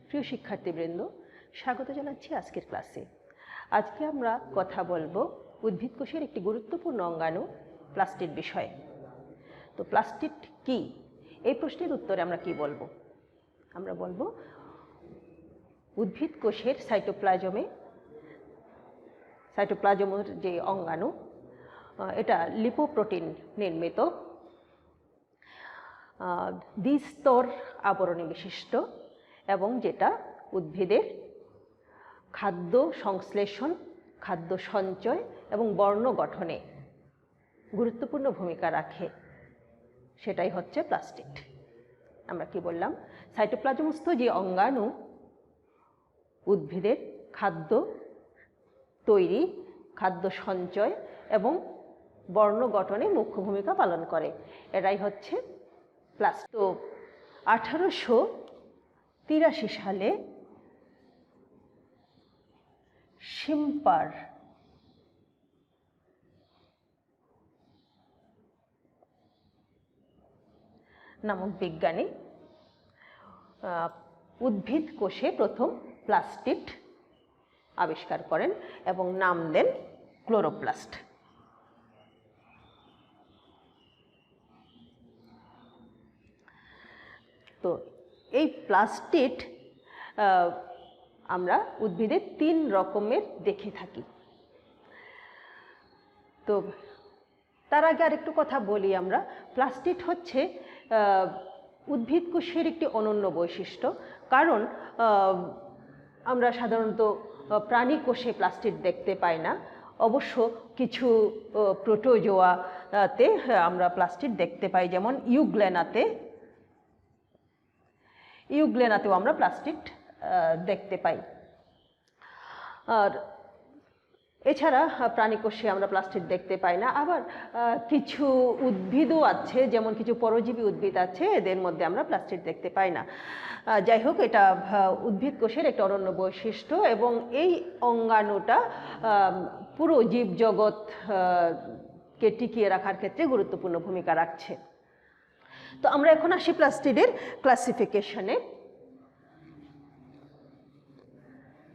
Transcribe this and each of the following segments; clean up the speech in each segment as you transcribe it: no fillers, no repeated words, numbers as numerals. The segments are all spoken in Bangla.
প্রিয় শিক্ষার্থীবৃন্দ, স্বাগত জানাচ্ছি আজকের ক্লাসে। আজকে আমরা কথা বলবো উদ্ভিদ কোষের একটি গুরুত্বপূর্ণ অঙ্গাণু প্লাস্টিড বিষয়ে। তো প্লাস্টিড কি? এই প্রশ্নের উত্তরে আমরা কি বলবো? আমরা বলবো উদ্ভিদ কোষের সাইটোপ্লাজমের যে অঙ্গাণু, এটা লিপোপ্রোটিন নির্মিত, দ্বিস্তর আবরণী বিশিষ্ট এবং যেটা উদ্ভিদের খাদ্য সংশ্লেষণ, খাদ্য সঞ্চয় এবং বর্ণ গঠনে গুরুত্বপূর্ণ ভূমিকা রাখে, সেটাই হচ্ছে প্লাস্টিড। আমরা কি বললাম? সাইটোপ্লাজমস্থ যে অঙ্গাণু উদ্ভিদের খাদ্য তৈরি, খাদ্য সঞ্চয় এবং বর্ণ গঠনে মুখ্য ভূমিকা পালন করে, এটাই হচ্ছে প্লাস্টিড। তো 1883 সালে শিম্পার নামক বিজ্ঞানী উদ্ভিদ কোষে প্রথম প্লাস্টিড আবিষ্কার করেন এবং নাম দেন ক্লোরোপ্লাস্ট। তো এই প্লাস্টিড আমরা উদ্ভিদের 3 রকমের দেখে থাকি। তো তার আগে আরেকটু কথা বলি। আমরা প্লাস্টিড হচ্ছে উদ্ভিদ কোষের একটি অনন্য বৈশিষ্ট্য, কারণ আমরা সাধারণত প্রাণী কোষে প্লাস্টিড দেখতে পাই না। অবশ্য কিছু প্রোটোজোয়াতে আমরা প্লাস্টিড দেখতে পাই, যেমন ইউগ্লেনাতেও আমরা প্লাস্টিড দেখতে পাই। আর এছাড়া প্রাণী কোষে আমরা প্লাস্টিড দেখতে পাই না। আবার কিছু উদ্ভিদও আছে, যেমন কিছু পরজীবী উদ্ভিদ আছে, এদের মধ্যে আমরা প্লাস্টিড দেখতে পাই না। যাই হোক, এটা উদ্ভিদ কোষের একটা অনন্য বৈশিষ্ট্য এবং এই অঙ্গাণুটা পুরো জীবজগৎকে টিকিয়ে রাখার ক্ষেত্রে গুরুত্বপূর্ণ ভূমিকা রাখছে। তো আমরা এখন আসি প্লাস্টিডের ক্লাসিফিকেশনে।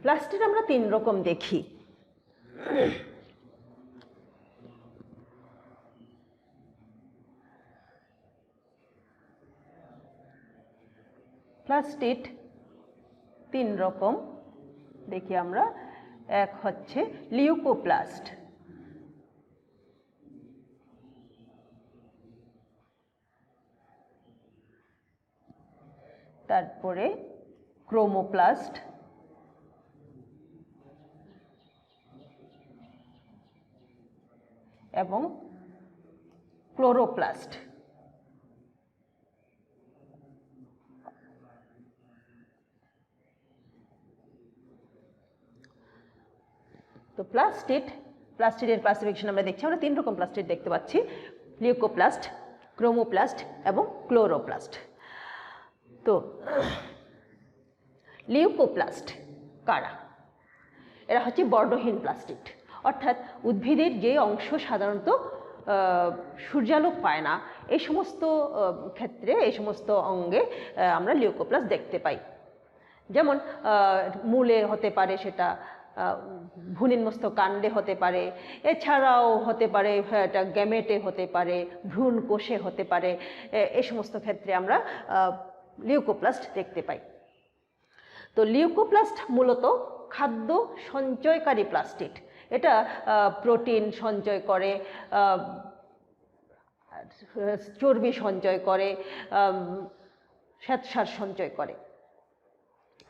প্লাস্টিড আমরা 3 রকম দেখি। প্লাস্টিড 3 রকম দেখি আমরা। এক হচ্ছে লিউকোপ্লাস্ট, তারপরে ক্রোমোপ্লাস্ট, এবং ক্লোরোপ্লাস্ট। তো প্লাস্টিডের ক্লাসিফিকেশন আমরা দেখছি। আমরা 3 রকম প্লাস্টিড দেখতে পাচ্ছি: লিউকোপ্লাস্ট, ক্রোমোপ্লাস্ট এবং ক্লোরোপ্লাস্ট। তো লিউকোপ্লাস্ট কারা? এরা হচ্ছে বর্ণহীন প্লাস্টিড, অর্থাৎ উদ্ভিদের যে অংশ সাধারণত সূর্যালোক পায় না, এই সমস্ত ক্ষেত্রে, এই সমস্ত অঙ্গে আমরা লিউকোপ্লাস্ট দেখতে পাই। যেমন মূলে হতে পারে, সেটা ভ্রূণমস্তক কাণ্ডে হতে পারে, এছাড়াও হতে পারে এটা গ্যামেটে হতে পারে, ভ্রূণ কোষে হতে পারে। এই সমস্ত ক্ষেত্রে আমরা লিউকোপ্লাস্ট দেখতে পাই। তো লিউকোপ্লাস্ট মূলত খাদ্য সঞ্চয়কারী প্লাস্টিড। এটা প্রোটিন সঞ্চয় করে, চর্বি সঞ্চয় করে, শ্বেতসার সঞ্চয় করে।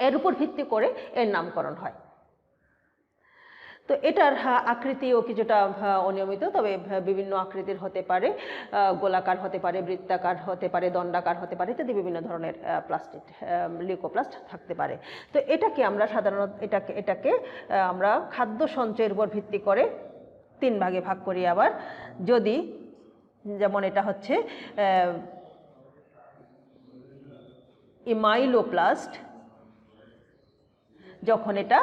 এর উপর ভিত্তি করে এর নামকরণ হয়। তো এটার আকৃতিও কিছুটা অনিয়মিত, তবে বিভিন্ন আকৃতির হতে পারে, গোলাকার হতে পারে, বৃত্তাকার হতে পারে, দণ্ডাকার হতে পারে, ইত্যাদি বিভিন্ন ধরনের প্লাস্টিড, লিউকোপ্লাস্ট থাকতে পারে। তো এটাকে আমরা সাধারণত এটাকে আমরা খাদ্য সঞ্চয়ের উপর ভিত্তি করে 3 ভাগে ভাগ করি। আবার যদি, যেমন এটা হচ্ছে ইমাইলোপ্লাস্ট, যখন এটা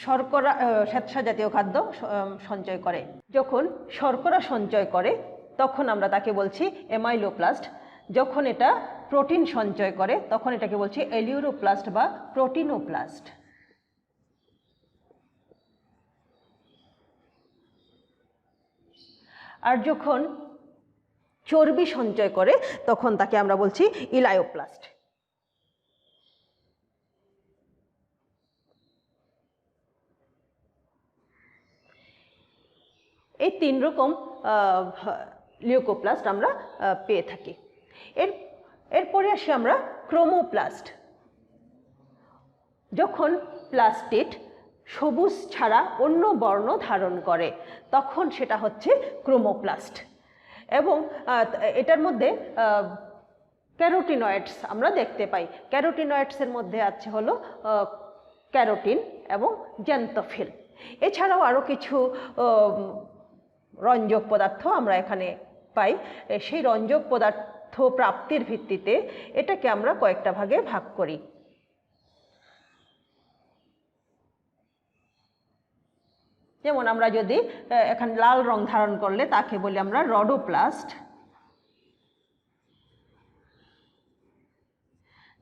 শর্করা, শ্বেতসার জাতীয় খাদ্য সঞ্চয় করে। যখন শর্করা সঞ্চয় করে তখন আমরা তাকে বলছি এমাইলোপ্লাস্ট। যখন এটা প্রোটিন সঞ্চয় করে তখন এটাকে বলছি এলিউরোপ্লাস্ট বা প্রোটিনোপ্লাস্ট। আর যখন চর্বি সঞ্চয় করে তখন তাকে আমরা বলছি ইলায়োপ্লাস্ট। এই 3 রকম লিউকোপ্লাস্ট আমরা পেয়ে থাকি। এরপরে আসি আমরা ক্রোমোপ্লাস্ট। যখন প্লাস্টিড সবুজ ছাড়া অন্য বর্ণ ধারণ করে তখন সেটা হচ্ছে ক্রোমোপ্লাস্ট। এবং এটার মধ্যে ক্যারোটিনয়েডস আমরা দেখতে পাই। ক্যারোটিনয়েডসের মধ্যে আছে হলো ক্যারোটিন এবং জ্যান্থোফিল। এছাড়াও আরও কিছু রঞ্জক পদার্থ আমরা এখানে পাই। সেই রঞ্জক পদার্থ প্রাপ্তির ভিত্তিতে এটাকে আমরা কয়েকটা ভাগে ভাগ করি। যেমন আমরা যদি এখানে লাল রং ধারণ করলে তাকে বলি আমরা রডোপ্লাস্ট।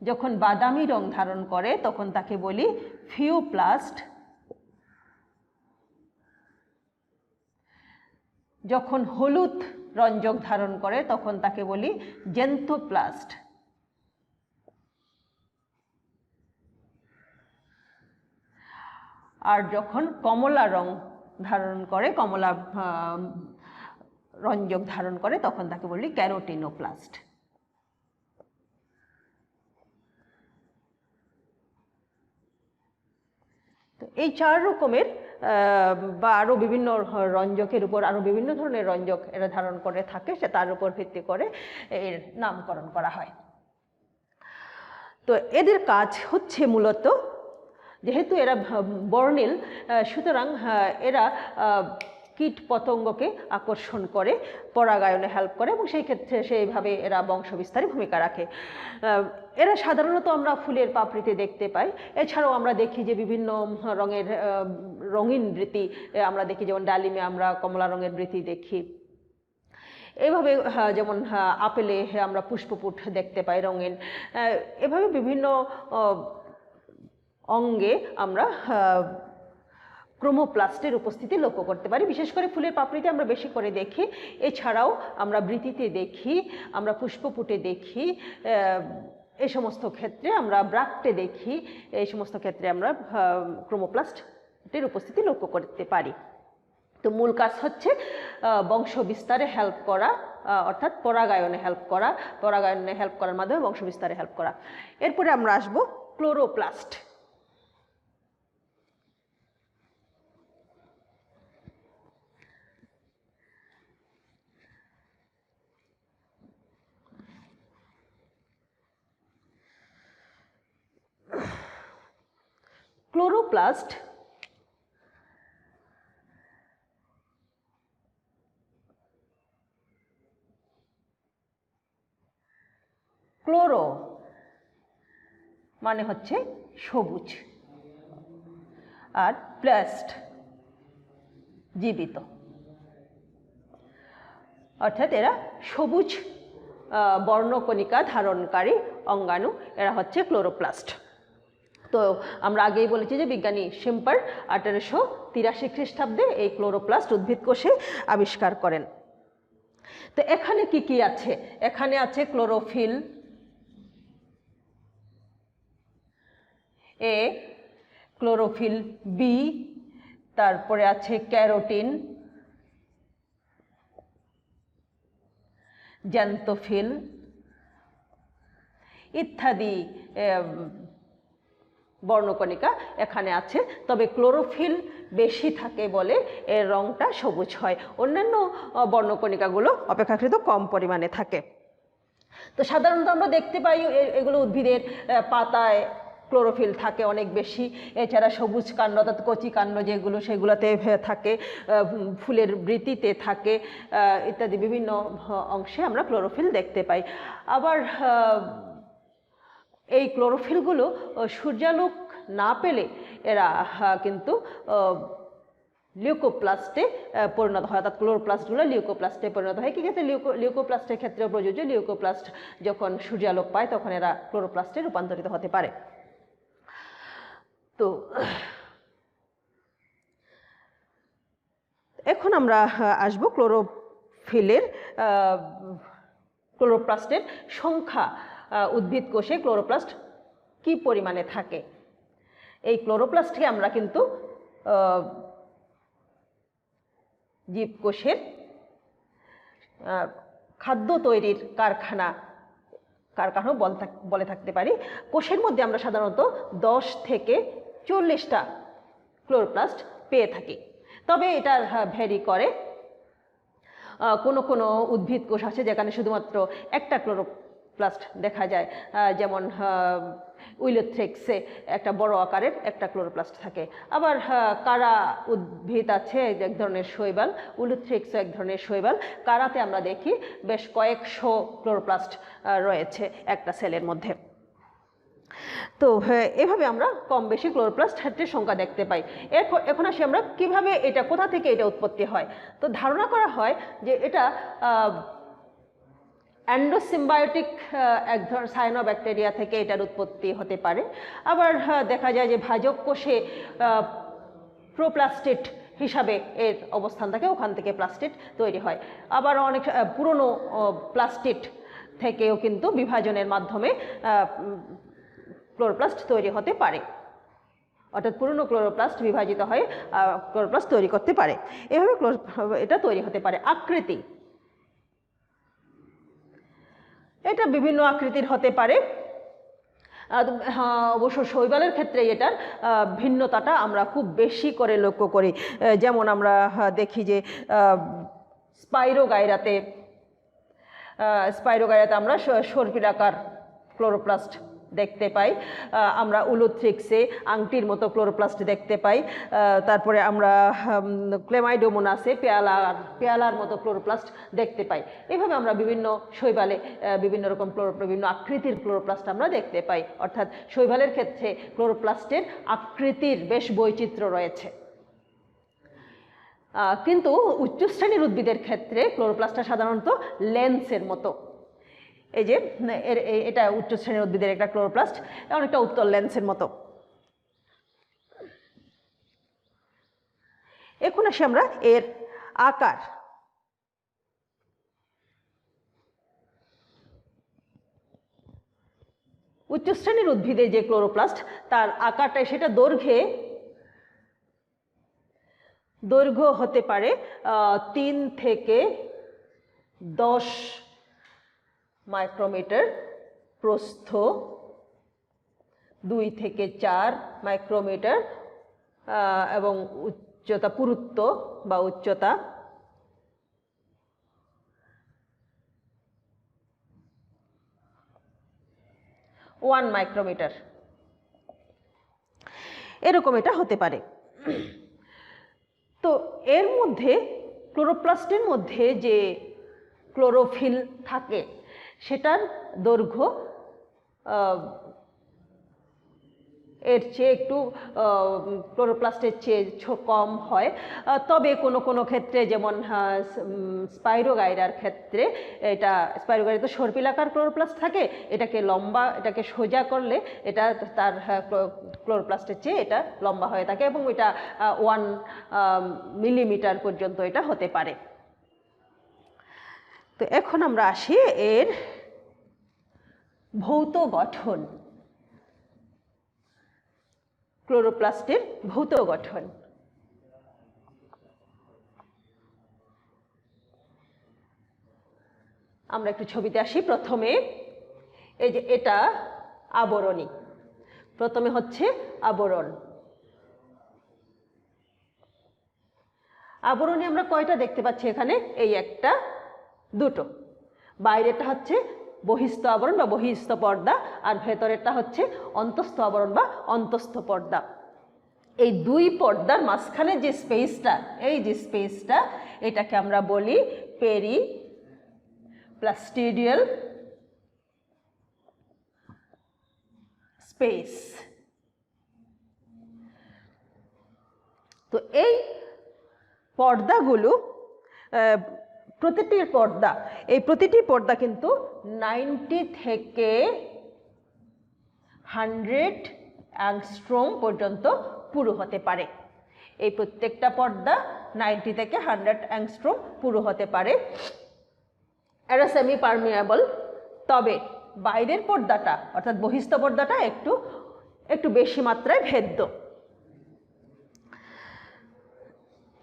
যখন বাদামি রং ধারণ করে তখন তাকে বলি ফিওপ্লাস্ট। যখন হলুদ রঞ্জক ধারণ করে তখন তাকে বলি জ্যান্থোপ্লাস্ট। আর যখন কমলা রং ধারণ করে, কমলা রঞ্জক ধারণ করে তখন তাকে বলি ক্যারোটিনোপ্লাস্ট। তো এই 4 রকমের বা আরও বিভিন্ন রঞ্জকের উপর আরও বিভিন্ন ধরনের রঞ্জক এরা ধারণ করে থাকে, সে তার উপর ভিত্তি করে এর নামকরণ করা হয়। তো এদের কাজ হচ্ছে মূলত, যেহেতু এরা বর্ণিল সুতরাং এরা কীট পতঙ্গকে আকর্ষণ করে, পরাগায়নে হেল্প করে এবং সেই ক্ষেত্রে সেইভাবে এরা বংশবিস্তারে ভূমিকা রাখে। এরা সাধারণত আমরা ফুলের পাপড়িতে দেখতে পাই। এছাড়াও আমরা দেখি যে বিভিন্ন রঙের রঙিন বৃতি আমরা দেখি, যেমন ডালিমে আমরা কমলা রঙের বৃতি দেখি। এইভাবে যেমন আপেলে আমরা পুষ্পপুট দেখতে পাই রঙিন। এভাবে বিভিন্ন অঙ্গে আমরা ক্রোমোপ্লাস্টের উপস্থিতি লক্ষ্য করতে পারি। বিশেষ করে ফুলের পাপড়িতে আমরা বেশি করে দেখি। এছাড়াও আমরা বৃতিতে দেখি, আমরা পুষ্পপুটে দেখি, এই সমস্ত ক্ষেত্রে আমরা ব্রাক্টে দেখি, এই সমস্ত ক্ষেত্রে আমরা ক্রোমোপ্লাস্টের উপস্থিতি লক্ষ্য করতে পারি। তো মূল কাজ হচ্ছে বংশ বিস্তারে হেল্প করা, অর্থাৎ পরাগায়নে হেল্প করা, পরাগায়নে হেল্প করার মাধ্যমে বংশ বিস্তারে হেল্প করা। এরপরে আমরা আসব ক্লোরোপ্লাস্ট। ক্লোরোপ্লাস্ট ক্লোরো মানে হচ্ছে সবুজ, আর প্লাস্ট জীবিত, অর্থাৎ এরা সবুজ বর্ণকণিকা ধারণকারী অঙ্গাণু, এরা হচ্ছে ক্লোরোপ্লাস্ট। তো আমরা আগেই বলেছি যে বিজ্ঞানী শিম্পার 1883 খ্রিস্টাব্দে এই ক্লোরোপ্লাস্ট উদ্ভিদ কোষে আবিষ্কার করেন। তো এখানে কি কি আছে? এখানে আছে ক্লোরোফিল এ, ক্লোরোফিল বি, তারপরে আছে ক্যারোটিন, জ্যান্থোফিল ইত্যাদি বর্ণকণিকা এখানে আছে। তবে ক্লোরোফিল বেশি থাকে বলে এর রঙটা সবুজ হয়, অন্যান্য বর্ণকণিকাগুলো অপেক্ষাকৃত কম পরিমাণে থাকে। তো সাধারণত আমরা দেখতে পাই এগুলো উদ্ভিদের পাতায় ক্লোরোফিল থাকে অনেক বেশি। এছাড়া সবুজ কাণ্ড অর্থাৎ কচি কাণ্ড যেগুলো সেগুলোতে থাকে, ফুলের বৃতিতে থাকে ইত্যাদি বিভিন্ন অংশে আমরা ক্লোরোফিল দেখতে পাই। আবার এই ক্লোরোফিলগুলো সূর্যালোক না পেলে এরা কিন্তু লিউকোপ্লাস্টে পরিণত হয়, অর্থাৎ ক্লোরোপ্লাস্টগুলো লিউকোপ্লাস্টে পরিণত হয়। কি ক্ষেত্রে? লিউকোপ্লাস্টের ক্ষেত্রে প্রযোজ্য। লিউকোপ্লাস্ট যখন সূর্যালোক পায় তখন এরা ক্লোরোপ্লাস্টে রূপান্তরিত হতে পারে। তো এখন আমরা আসব ক্লোরোফিলের ক্লোরোপ্লাস্টের সংখ্যা, উদ্ভিদ কোষে ক্লোরোপ্লাস্ট কি পরিমাণে থাকে। এই ক্লোরোপ্লাস্টকে আমরা কিন্তু জীবকোষের খাদ্য তৈরির কারখানা বলে থাকতে পারি। কোষের মধ্যে আমরা সাধারণত 10 থেকে 40টা ক্লোরোপ্লাস্ট পেয়ে থাকি, তবে এটা ভ্যারি করে। কোনো উদ্ভিদ কোষ আছে যেখানে শুধুমাত্র একটা ক্লোরোপ্লাস্ট দেখা যায়, যেমন উইলোথ্রেক্সে একটা বড় আকারের একটা ক্লোরোপ্লাস্ট থাকে। আবার কারা উদ্ভিদ আছে এক ধরনের শৈবাল, উইলোথ্রেক্সও এক ধরনের শৈবাল। কারাতে আমরা দেখি বেশ কয়েকশো ক্লোরোপ্লাস্ট রয়েছে একটা সেলের মধ্যে। তো এভাবে আমরা কম বেশি ক্লোরোপ্লাস্টের সংখ্যা দেখতে পাই। এখন আসি আমরা কিভাবে এটা, কোথা থেকে এটা উৎপত্তি হয়। তো ধারণা করা হয় যে এটা অ্যান্ডোসিম্বায়োটিক এক ধরনের সায়ানোব্যাকটেরিয়া থেকে এটার উৎপত্তি হতে পারে। আবার দেখা যায় যে ভাজক কোষে প্রোপ্লাস্টিড হিসাবে এর অবস্থান থাকে, ওখান থেকে প্লাস্টিড তৈরি হয়। আবার অনেক পুরনো প্লাস্টিড থেকেও কিন্তু বিভাজনের মাধ্যমে ক্লোরোপ্লাস্ট তৈরি হতে পারে, অর্থাৎ পুরনো ক্লোরোপ্লাস্ট বিভাজিত হয়ে ক্লোরোপ্লাস্ট তৈরি করতে পারে। এভাবে এটা তৈরি হতে পারে। আকৃতি, এটা বিভিন্ন আকৃতির হতে পারে। অবশ্য শৈবালের ক্ষেত্রে এটার ভিন্নতাটা আমরা খুব বেশি করে লক্ষ্য করি। যেমন আমরা দেখি যে স্পাইরোগাইরাতে আমরা সর্পিলাকার ক্লোরোপ্লাস্ট দেখতে পাই। আমরা উলুথ্রিক্সে আংটির মতো ক্লোরোপ্লাস্ট দেখতে পাই। তারপরে আমরা ক্লেমাইডোমোনাসে পেয়ালার মতো ক্লোরোপ্লাস্ট দেখতে পাই। এভাবে আমরা বিভিন্ন শৈবালে বিভিন্ন রকম বিভিন্ন আকৃতির ক্লোরোপ্লাস্ট আমরা দেখতে পাই। অর্থাৎ শৈবালের ক্ষেত্রে ক্লোরোপ্লাস্টের আকৃতির বেশ বৈচিত্র্য রয়েছে। কিন্তু উচ্চশ্রেণীর উদ্ভিদের ক্ষেত্রে ক্লোরোপ্লাস্টটা সাধারণত লেন্সের মতো। এই যে এটা উচ্চ শ্রেণীর উদ্ভিদের একটা ক্লোরোপ্লাস্ট, অনেকটা উত্তল লেন্সের মতো। এখন আসি আমরা এর আকার। উচ্চ শ্রেণীর উদ্ভিদে যে ক্লোরোপ্লাস্ট, তার আকারটা সেটা দৈর্ঘ্য হতে পারে 3 থেকে 10 মাইক্রোমিটার, প্রস্থ 2 থেকে 4 মাইক্রোমিটার এবং উচ্চতা, পুরুত্ব বা উচ্চতা 1 মাইক্রোমিটার, এরকম এটা হতে পারে। তো এর মধ্যে ক্লোরোপ্লাস্টের মধ্যে যে ক্লোরোফিল থাকে সেটার দৈর্ঘ্য এর চেয়ে একটু ক্লোরোপ্লাস্টের চেয়ে কম হয়। তবে কোনো ক্ষেত্রে, যেমন স্পাইরোগাইরার ক্ষেত্রে, স্পাইরোগাইরা তো সর্পিলাকার ক্লোরোপ্লাস্ট থাকে, এটাকে সোজা করলে এটা তার ক্লোরোপ্লাস্টের চেয়ে এটা লম্বা হয়ে থাকে এবং এটা 1 মিলিমিটার পর্যন্ত এটা হতে পারে। তো এখন আমরা আসি এর ভৌত গঠন, ক্লোরোপ্লাস্টের ভৌত গঠন। আমরা একটু ছবিতে আসি। প্রথমে এই যে এটা আবরণী, প্রথমে হচ্ছে আবরণ। আবরণী আমরা কয়টা দেখতে পাচ্ছি এখানে? এই একটা, দুটো। বাইরেটা হচ্ছে বহিস্থ আবরণ বা বহিস্থ পর্দা, আর ভেতরেরটা হচ্ছে অন্তস্থ আবরণ বা অন্তস্থ পর্দা। এই দুই পর্দার মাঝখানে যে স্পেসটা, এই যে স্পেসটা, এটাকে আমরা বলি পেরিপ্লাস্টিডিয়াল স্পেস। তো এই পর্দাগুলো প্রতিটি পর্দা কিন্তু 90 থেকে 100 অ্যাংস্ট্রোম পর্যন্ত পুরু হতে পারে। এই প্রত্যেকটা পর্দা 90 থেকে 100 অ্যাংস্ট্রোম পুরু হতে পারে। এরা সেমি পারমিয়েবল, তবে বাইরের পর্দাটা অর্থাৎ বহিস্থ পর্দাটা একটু বেশি মাত্রায় ভেদ্য।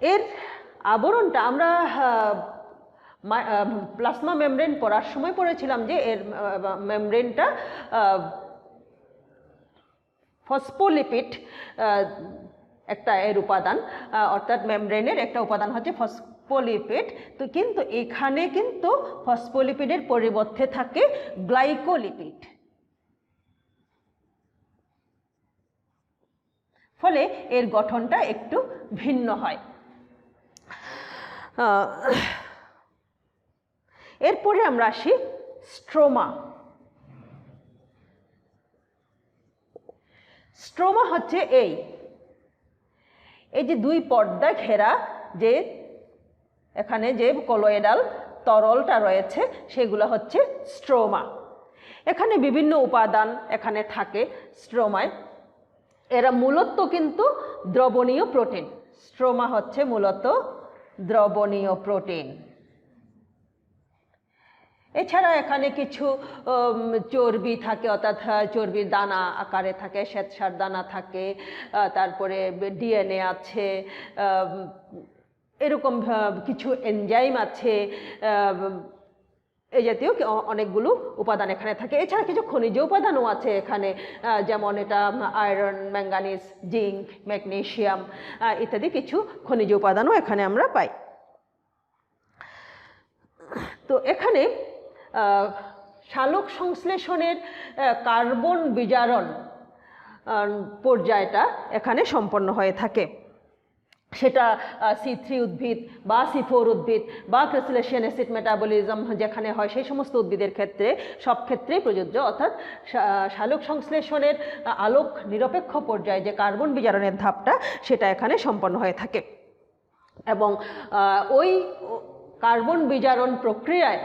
এর আবরণটা আমরা প্লাজমা মেমব্রেন পড়ার সময় পড়েছিলাম যে এর মেমব্রেনটা ফসফোলিপিড একটা এর উপাদান, অর্থাৎ মেমব্রেনের একটা উপাদান হচ্ছে ফসফোলিপিড। তো কিন্তু এখানে কিন্তু ফসফোলিপিডের পরিবর্তে থাকে গ্লাইকোলিপিড, ফলে এর গঠনটা একটু ভিন্ন হয়। এরপরে আমরা আসি স্ট্রোমা। স্ট্রোমা হচ্ছে এই যে দুই পর্দা ঘেরা যে এখানে যে কলোয়েডাল তরলটা রয়েছে সেগুলো হচ্ছে স্ট্রোমা। এখানে বিভিন্ন উপাদান এখানে থাকে স্ট্রোমায়। এরা মূলত কিন্তু দ্রবণীয় প্রোটিন। স্ট্রোমা হচ্ছে মূলত দ্রবণীয় প্রোটিন। এছাড়া এখানে কিছু চর্বি থাকে, অর্থাৎ চর্বির দানা আকারে থাকে, শ্বেতসার দানা থাকে, তারপরে ডিএনএ আছে, এরকম কিছু এনজাইম আছে, এই জাতীয় অনেকগুলো উপাদান এখানে থাকে। এছাড়া কিছু খনিজ উপাদানও আছে এখানে, যেমন এটা আয়রন, ম্যাঙ্গানিজ, জিঙ্ক, ম্যাগনেসিয়াম ইত্যাদি কিছু খনিজ উপাদানও এখানে আমরা পাই। তো এখানে সালোক সংশ্লেষণের কার্বন বিজারণ পর্যায়টা এখানে সম্পন্ন হয়ে থাকে। সেটা C3 উদ্ভিদ বা C4 উদ্ভিদ বা ক্রিস্টালেশন অ্যাসিড মেটাবলিজম যেখানে হয় সেই সমস্ত উদ্ভিদের ক্ষেত্রে সব ক্ষেত্রেই প্রযোজ্য। অর্থাৎ সালোক সংশ্লেষণের আলোক নিরপেক্ষ পর্যায়ে যে কার্বন বিজারণের ধাপটা সেটা এখানে সম্পন্ন হয়ে থাকে, এবং ওই কার্বন বিজারণ প্রক্রিয়ায়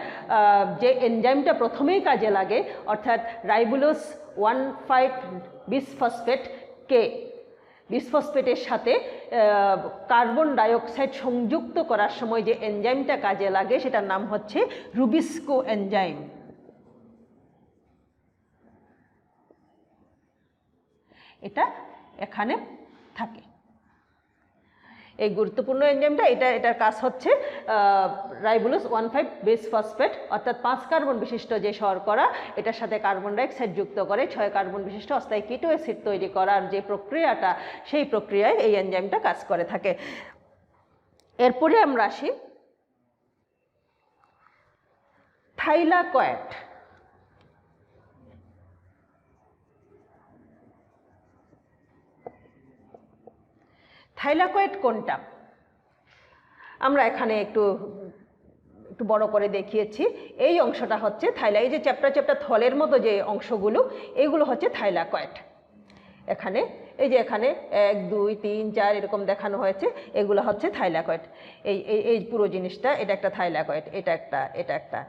যে এনজাইমটা প্রথমেই কাজে লাগে, অর্থাৎ রাইবোলোজ 1,5-বিসফসফেট-কে বিসফসফেটের সাথে কার্বন ডাইঅক্সাইড সংযুক্ত করার সময় যে এনজাইমটা কাজে লাগে সেটার নাম হচ্ছে রুবিস্কো এনজাইম। এটা এখানে থাকে। এই গুরুত্বপূর্ণ এনজাইমটা এটার কাজ হচ্ছে রাইবোলোজ 1,5-বিসফসফেট, অর্থাৎ 5 কার্বন বিশিষ্ট যে শর্করা এটার সাথে কার্বন ডাইঅক্সাইড যুক্ত করে 6 কার্বন বিশিষ্ট অস্থায়ী কিটো অ্যাসিড তৈরি করার যে প্রক্রিয়াটা, সেই প্রক্রিয়ায় এই এনজাইমটা কাজ করে থাকে। এরপরে আমরা আসি থাইলাকয়েড। থাইলাকয়েড কোনটা? আমরা এখানে একটু বড় করে দেখিয়েছি। এই অংশটা হচ্ছে থাইলা, এই যে চ্যাপ্টা থলের মতো যে অংশগুলো, এইগুলো হচ্ছে থাইলাকয়েড। এখানে এই যে এখানে 1, 2, 3, 4 এরকম দেখানো হয়েছে, এগুলো হচ্ছে থাইলাকয়েড। এই পুরো জিনিসটা এটা একটা থাইলাকয়েড, এটা একটা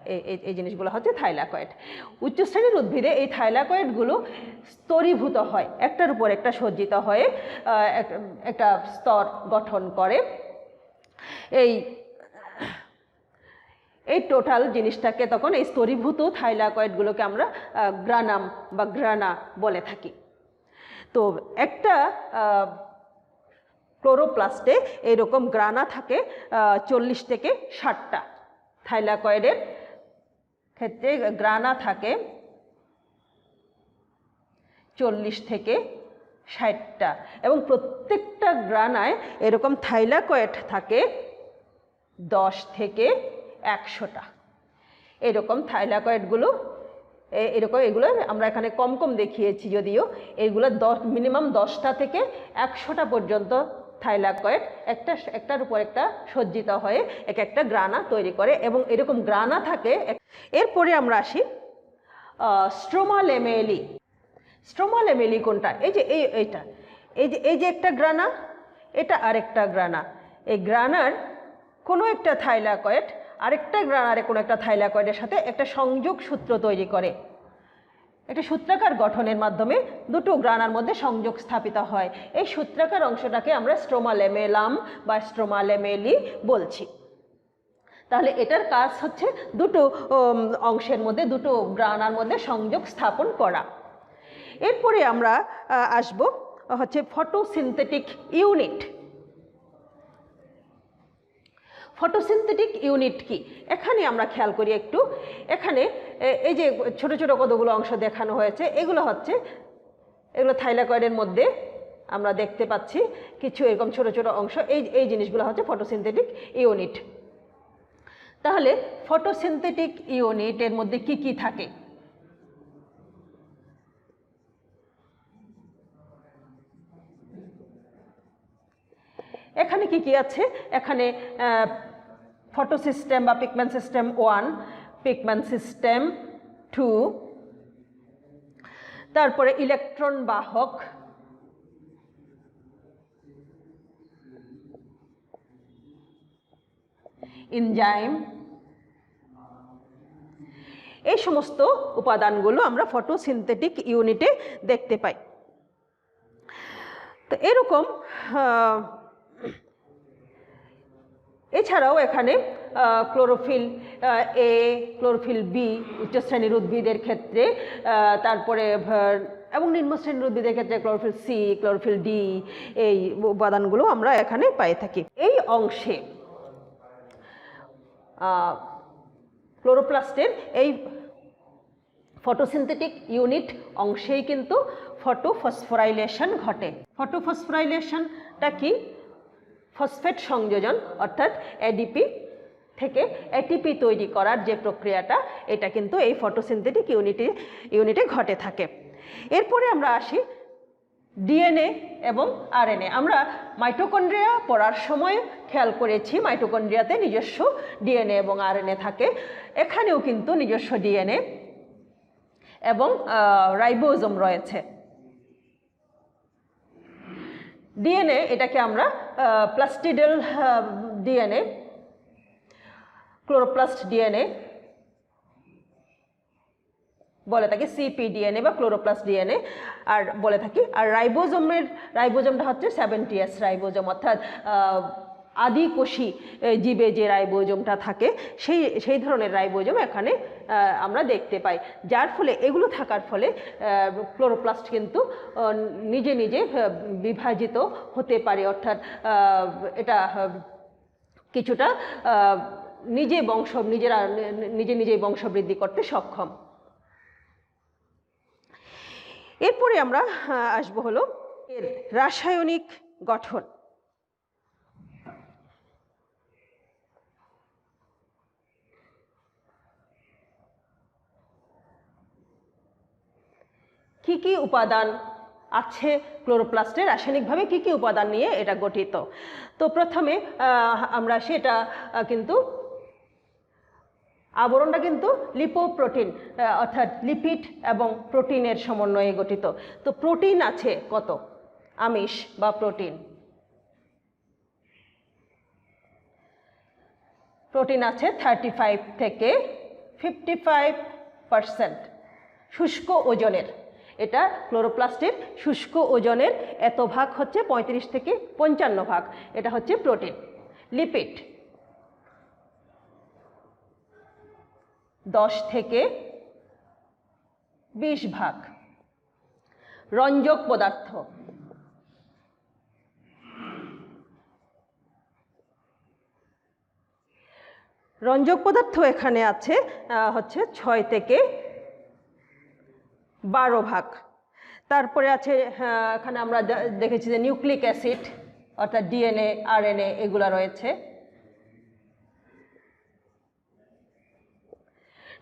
এই জিনিসগুলো হচ্ছে থাইলাকয়েড। উচ্চ শ্রেণীর উদ্ভিদে এই থাইলাকয়েডগুলো স্তরীভূত হয়, একটার উপর একটা সজ্জিত হয়ে একটা স্তর গঠন করে। এই টোটাল জিনিসটাকে তখন এই স্তরীভূত থাইলাকয়েডগুলোকে আমরা গ্রানাম বা গ্রানা বলে থাকি। তো একটা ক্লোরোপ্লাস্টে এইরকম গ্রানা থাকে 40 থেকে 60টা। থাইলাকয়েডের ক্ষেত্রে গ্রানা থাকে 40 থেকে 60টা, এবং প্রত্যেকটা গ্রানায় এরকম থাইলাকয়েড থাকে 10 থেকে 100টা। এরকম থাইলাকয়েডগুলো এগুলো আমরা এখানে কম দেখিয়েছি, যদিও এগুলো মিনিমাম 10টা থেকে 100টা পর্যন্ত থাইলাকয়েড একটার উপর একটা সজ্জিত হয়ে একটা গ্রানা তৈরি করে, এবং এরকম গ্রানা থাকে। এরপরে আমরা আসি স্ট্রোমা ল্যামেলি। স্ট্রোমা ল্যামেলি কোনটা? এই যে একটা গ্রানা, এটা আরেকটা গ্রানা। এই গ্রানার কোনো একটা থাইলাকয়েড আরেকটা গ্রানারে কোনো একটা থাইলাকয়েডের সাথে একটা সংযোগ সূত্র তৈরি করে। একটা সূত্রাকার গঠনের মাধ্যমে দুটো গ্রানার মধ্যে সংযোগ স্থাপিত হয়। এই সূত্রাকার অংশটাকে আমরা স্ট্রোমা ল্যামেলাম বা স্ট্রোমা ল্যামেলি বলছি। তাহলে এটার কাজ হচ্ছে দুটো অংশের মধ্যে, দুটো গ্রানার মধ্যে সংযোগ স্থাপন করা। এরপরে আমরা আসব হচ্ছে ফটোসিনথেটিক ইউনিট। ফটোসিনথেটিক ইউনিট কি, এখানে আমরা খেয়াল করি একটু। এখানে এই যে ছোট ছোট কতগুলো অংশ দেখানো হয়েছে, এগুলো থাইলাকয়েডের মধ্যে আমরা দেখতে পাচ্ছি কিছু এরকম ছোট ছোট অংশ। এই জিনিসগুলো হচ্ছে ফটোসিনথেটিক ইউনিট। তাহলে ফটোসিনথেটিক ইউনিটের মধ্যে কি কি থাকে? এখানে কি কি আছে? এখানে ফটোসিস্টেম বা পিগমেন্ট সিস্টেম 1, পিগমেন্ট সিস্টেম 2, তারপরে ইলেকট্রন বাহক, এনজাইম, এই সমস্ত উপাদানগুলো আমরা ফটোসিনথেটিক ইউনিটে দেখতে পাই। তো এরকম এছাড়াও এখানে ক্লোরোফিল এ, ক্লোরোফিল বি উচ্চ শ্রেণীর উদ্ভিদের ক্ষেত্রে, তারপরে এবং নিম্ন শ্রেণীর উদ্ভিদের ক্ষেত্রে ক্লোরোফিল সি, ক্লোরোফিল ডি, এই উপাদানগুলো আমরা এখানে পাই থাকি। এই অংশে ক্লোরোপ্লাস্টের এই ফটোসিনথেটিক ইউনিট অংশেই কিন্তু ফটোফসফোরাইলেশন ঘটে। ফটোফসফোরাইলেশনটা কি? ফসফেট সংযোজন, অর্থাৎ এডিপি থেকে এটিপি তৈরি করার যে প্রক্রিয়াটা, এটা কিন্তু এই ফটোসিনথেটিক ইউনিটে ঘটে থাকে। এরপরে আমরা আসি ডিএনএ এবং আরএনএ। আমরা মাইটোকন্ড্রিয়া পড়ার সময় খেয়াল করেছি মাইটোকন্ড্রিয়াতে নিজস্ব ডিএনএ এবং আরএনএ থাকে। এখানেও কিন্তু নিজস্ব ডিএনএ এবং রাইবোজোম রয়েছে। ডিএনএ, এটাকে আমরা প্লাস্টিডেল ডিএনএ, ক্লোরোপ্লাস্ট ডিএনএ বলে থাকি, সিপিডিএনএ বা ক্লোরোপ্লাস্ট ডিএনএ আর বলে থাকি। আর রাইবোজোমটা হচ্ছে 70S রাইবোজোম, অর্থাৎ আদিকোষী জীবে যে রাইবোজোমটা থাকে সেই ধরনের রাইবোজোম এখানে আমরা দেখতে পাই। যার ফলে এগুলো থাকার ফলে ক্লোরোপ্লাস্ট কিন্তু নিজে নিজে বিভাজিত হতে পারে, অর্থাৎ এটা কিছুটা নিজেই বংশবৃদ্ধি করতে সক্ষম। এরপরে আমরা আসব হলো এর রাসায়নিক গঠন। কি কি উপাদান আছে ক্লোরোপ্লাস্টে, রাসায়নিকভাবে কি কি উপাদান নিয়ে এটা গঠিত? তো প্রথমে আমরা সেটা কিন্তু আবরণটা কিন্তু লিপোপ্রোটিন, অর্থাৎ লিপিড এবং প্রোটিনের সমন্বয়ে গঠিত। তো প্রোটিন আছে কত? আমিষ বা প্রোটিন আছে 35 থেকে 55% শুষ্ক ওজনের। এটা ক্লোরোপ্লাস্টের শুষ্ক ওজনের এত ভাগ হচ্ছে 35 থেকে 55 ভাগ, এটা হচ্ছে প্রোটিন। লিপিড 10 থেকে 20 ভাগ। রঞ্জক পদার্থ এখানে আছে হচ্ছে 6 থেকে 12 ভাগ। তারপরে আছে এখানে আমরা দেখেছি যে নিউক্লিক অ্যাসিড, অর্থাৎ ডিএনএ, আরএনএ এগুলা রয়েছে।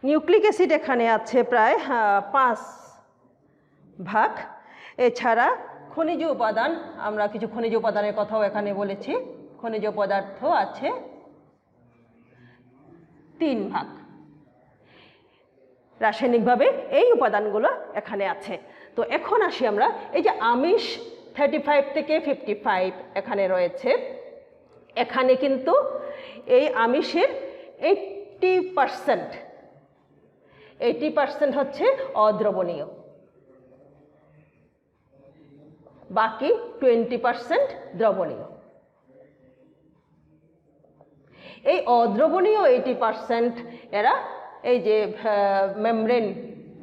নিউক্লিক অ্যাসিড এখানে আছে প্রায় 5 ভাগ। এছাড়া খনিজ উপাদান, আমরা কিছু খনিজ উপাদানের কথাও এখানে বলেছি। খনিজ পদার্থ আছে 3 ভাগ। রাসায়নিকভাবে এই উপাদানগুলো এখানে আছে। তো এখন আসি আমরা এই যে আমিষ 35 থেকে 55 এখানে রয়েছে। এখানে কিন্তু এই আমিষের 80% হচ্ছে অদ্রবণীয়, বাকি 20% দ্রবণীয়। এই অদ্রবণীয় 80% এরা এই যে মেমব্রেন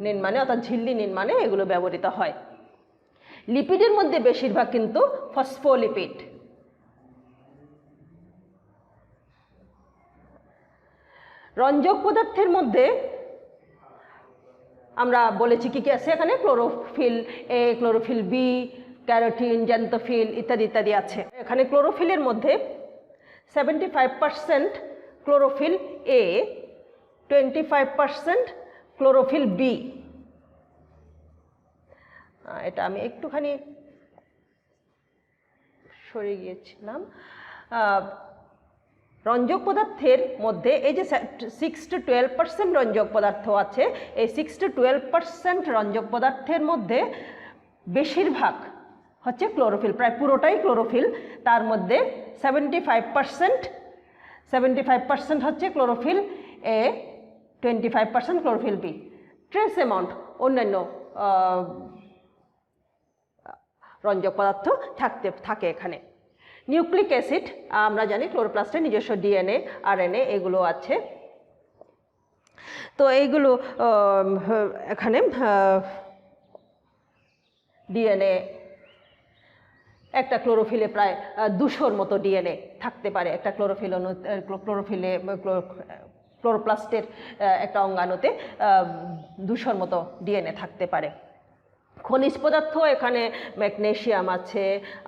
নির্মাণে অর্থাৎ ঝিল্লি নির্মাণে এগুলো ব্যবহৃত হয়। লিপিডের মধ্যে বেশিরভাগ কিন্তু ফসফোলিপিড। রঞ্জক পদার্থের মধ্যে আমরা বলেছি কি কি আছে এখানে, chlorophyll A, chlorophyll B, carotene, xanthophyll ইত্যাদি ইত্যাদি আছে। এখানে ক্লোরোফিলের মধ্যে 75% ক্লোরোফিল এ, 25% ক্লোরোফিল বি। এটা আমি একটুখানি সরে গিয়েছিলাম। রঞ্জক পদার্থের মধ্যে এই যে 6 to 12% রঞ্জক পদার্থ আছে, এই 6 to 12% রঞ্জক পদার্থের মধ্যে বেশিরভাগ হচ্ছে ক্লোরোফিল, প্রায় পুরোটাই ক্লোরোফিল। তার মধ্যে 75% হচ্ছে chlorophyll A, 25% chlorophyll B. Trace amount অন্যান্য রঞ্জক পদার্থ থাকে এখানে। নিউক্লিক অ্যাসিড আমরা জানি ক্লোরোপ্লাস্টের নিজস্ব ডিএনএ, আরএনএ এগুলো আছে। তো এইগুলো এখানে ডিএনএ, একটা ক্লোরোফিলে প্রায় 200 মতো ডিএনএ থাকতে পারে। একটা ক্লোরোপ্লাস্টের একটা অঙ্গাণুতে 200 মতো ডিএনএ থাকতে পারে। খনিজ পদার্থ এখানে ম্যাগনেসিয়াম আছে,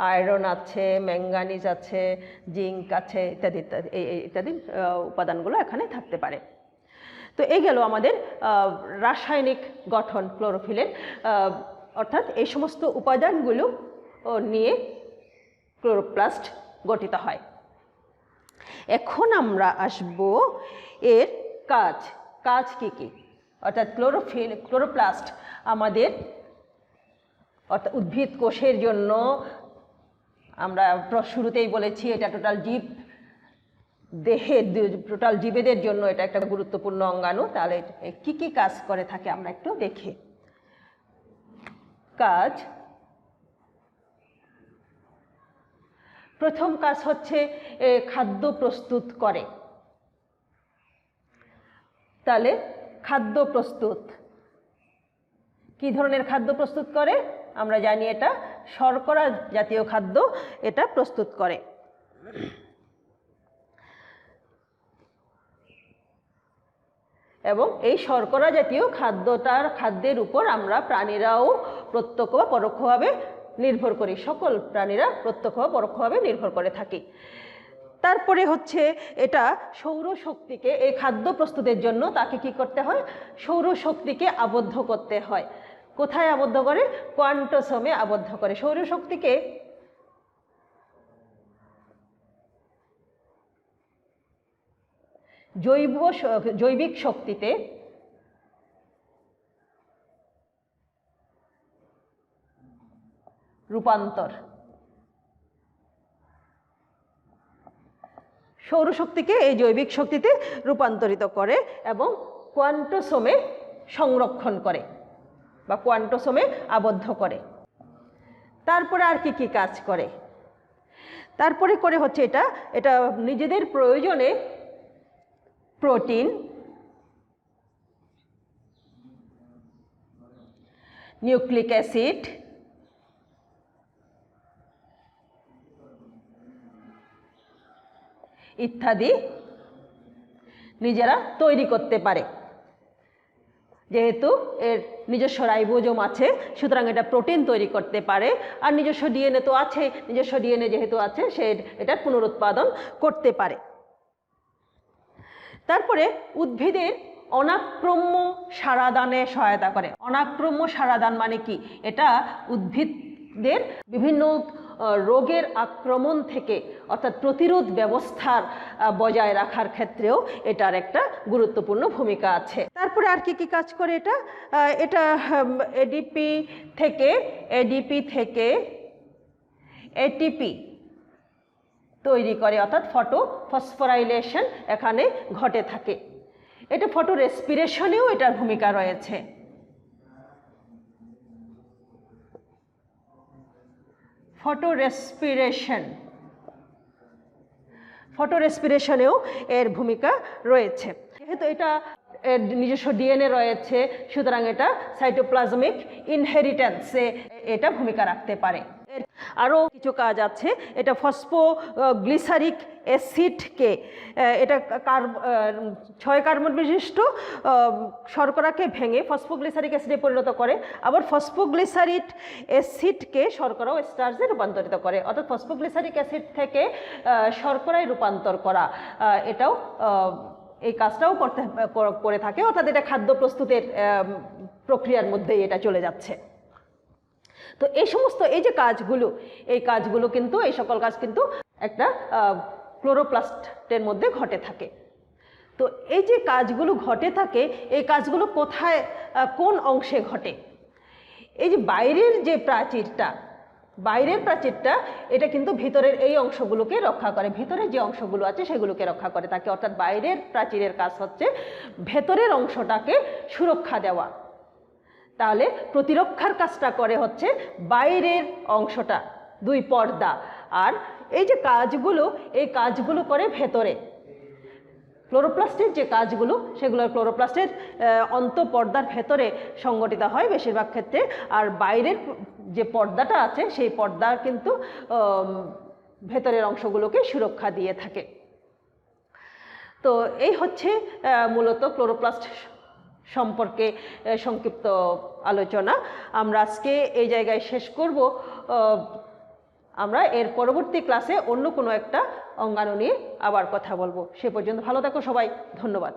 আয়রন আছে, ম্যাঙ্গানিজ আছে, জিঙ্ক আছে ইত্যাদি ইত্যাদি ইত্যাদি উপাদানগুলো এখানে থাকতে পারে। তো এই গেল আমাদের রাসায়নিক গঠন ক্লোরোফিলের, অর্থাৎ এই সমস্ত উপাদানগুলো নিয়ে ক্লোরোপ্লাস্ট গঠিত হয়। এখন আমরা আসব এর কাজ কি কি, অর্থাৎ ক্লোরোপ্লাস্ট আমাদের অর্থাৎ উদ্ভিদ কোষের জন্য, আমরা শুরুতেই বলেছি এটা টোটাল জীবেদের জন্য এটা একটা গুরুত্বপূর্ণ অঙ্গাণু। তাহলে কি কি কাজ করে থাকে আমরা একটু দেখি। প্রথম কাজ হচ্ছে খাদ্য প্রস্তুত করে। তাহলে খাদ্য প্রস্তুত, কি ধরনের খাদ্য প্রস্তুত করে আমরা জানি, এটা শর্করা জাতীয় খাদ্য এটা প্রস্তুত করে। এবং এই শর্করা জাতীয় খাদ্যের উপর আমরা প্রাণীরাও প্রত্যক্ষ বা পরোক্ষভাবে নির্ভর করি, সকল প্রাণীরা প্রত্যক্ষ বা পরোক্ষভাবে নির্ভর করে থাকি। তারপরে হচ্ছে এটা সৌরশক্তিকে, এই খাদ্য প্রস্তুতের জন্য তাকে কি করতে হয়, সৌরশক্তিকে আবদ্ধ করতে হয়। কোথায় আবদ্ধ করে, কোয়ান্টোসোমে আবদ্ধ করে। সৌরশক্তিকে জৈবিক শক্তিতে রূপান্তর, সৌরশক্তিকে এই জৈবিক শক্তিতে রূপান্তরিত করে এবং কোয়ান্টোসোমে সংরক্ষণ করে বা কোয়ান্টোসোমে আবদ্ধ করে। তারপরে আর কি কি কাজ করে, তারপরে করে হচ্ছে এটা নিজেদের প্রয়োজনে প্রোটিন, নিউক্লিক অ্যাসিড, ইত্যাদি নিজেরা তৈরি করতে পারে। যেহেতু এর নিজস্ব রাইবোজোম আছে, সুতরাং এটা প্রোটিন তৈরি করতে পারে। আর নিজস্ব ডিএনএ তো আছে, নিজস্ব ডিএনএ যেহেতু আছে সে এটা পুনরুৎপাদন করতে পারে। তারপরে উদ্ভিদের অনাক্রম্য সাড়াদানে সহায়তা করে। অনাক্রম্য সাড়াদান মানে কি, এটা উদ্ভিদদের বিভিন্ন রোগের আক্রমণ থেকে অর্থাৎ প্রতিরোধ ব্যবস্থার বজায় রাখার ক্ষেত্রেও এটার একটা গুরুত্বপূর্ণ ভূমিকা আছে। তারপরে আর কি কি কাজ করে এটা এডিপি থেকে এটিপি তৈরি করে, অর্থাৎ ফটো ফসফোরাইলেশন এখানে ঘটে থাকে। এটা ফটো রেসপিরেশনেও এটার ভূমিকা রয়েছে। ফটো রেসপিরেশনেও এর ভূমিকা রয়েছে। যেহেতু এটা এর নিজস্ব ডিএনএ রয়েছে, সুতরাং এটা সাইটোপ্লাজমিক ইনহেরিটেন্সে এটা ভূমিকা রাখতে পারে। আরও কিছু কাজ আছে। এটা ফসফোগ্লিসারিক অ্যাসিডকে, এটা 6 কার্বন বিশিষ্ট শর্করাকে ভেঙে ফসফোগ্লিসারিক অ্যাসিডে পরিণত করে, আবার ফসফোগ্লিসারিক অ্যাসিডকে শর্করা ও স্টার্চে রূপান্তরিত করে, অর্থাৎ ফসফোগ্লিসারিক অ্যাসিড থেকে শর্করায় রূপান্তর করা, এটাও এই কাজটাও করে থাকে, অর্থাৎ এটা খাদ্য প্রস্তুতের প্রক্রিয়ার মধ্যেই এটা চলে যাচ্ছে। তো এই সমস্ত এই যে কাজগুলো, এই কাজগুলো কিন্তু, এই সকল কাজ কিন্তু একটা ক্লোরোপ্লাস্টের মধ্যে ঘটে থাকে। তো এই যে কাজগুলো ঘটে থাকে, এই কাজগুলো কোথায়, কোন অংশে ঘটে? এই যে বাইরের যে প্রাচীরটা, এটা কিন্তু ভিতরের এই অংশগুলোকে রক্ষা করে, ভিতরের যে অংশগুলো আছে সেগুলোকে রক্ষা করে থাকে, অর্থাৎ বাইরের প্রাচীরের কাজ হচ্ছে ভেতরের অংশটাকে সুরক্ষা দেওয়া। তাহলে প্রতিরক্ষার কাজটা করে হচ্ছে বাইরের অংশটা, 2 পর্দা, আর এই যে কাজগুলো, এই কাজগুলো করে ভেতরে। ক্লোরোপ্লাস্টের যে কাজগুলো, সেগুলো ক্লোরোপ্লাস্টের অন্তঃপর্দার ভেতরে সংগঠিত হয় বেশিরভাগ ক্ষেত্রে, আর বাইরের যে পর্দাটা আছে সেই পর্দা কিন্তু ভেতরের অংশগুলোকে সুরক্ষা দিয়ে থাকে। তো এই হচ্ছে মূলত ক্লোরোপ্লাস্ট সম্পর্কে সংক্ষিপ্ত আলোচনা। আমরা আজকে এই জায়গায় শেষ করব। আমরা এর পরবর্তী ক্লাসে অন্য কোনো একটা অঙ্গাণু নিয়ে আবার কথা বলবো। সে পর্যন্ত ভালো থাকো সবাই, ধন্যবাদ।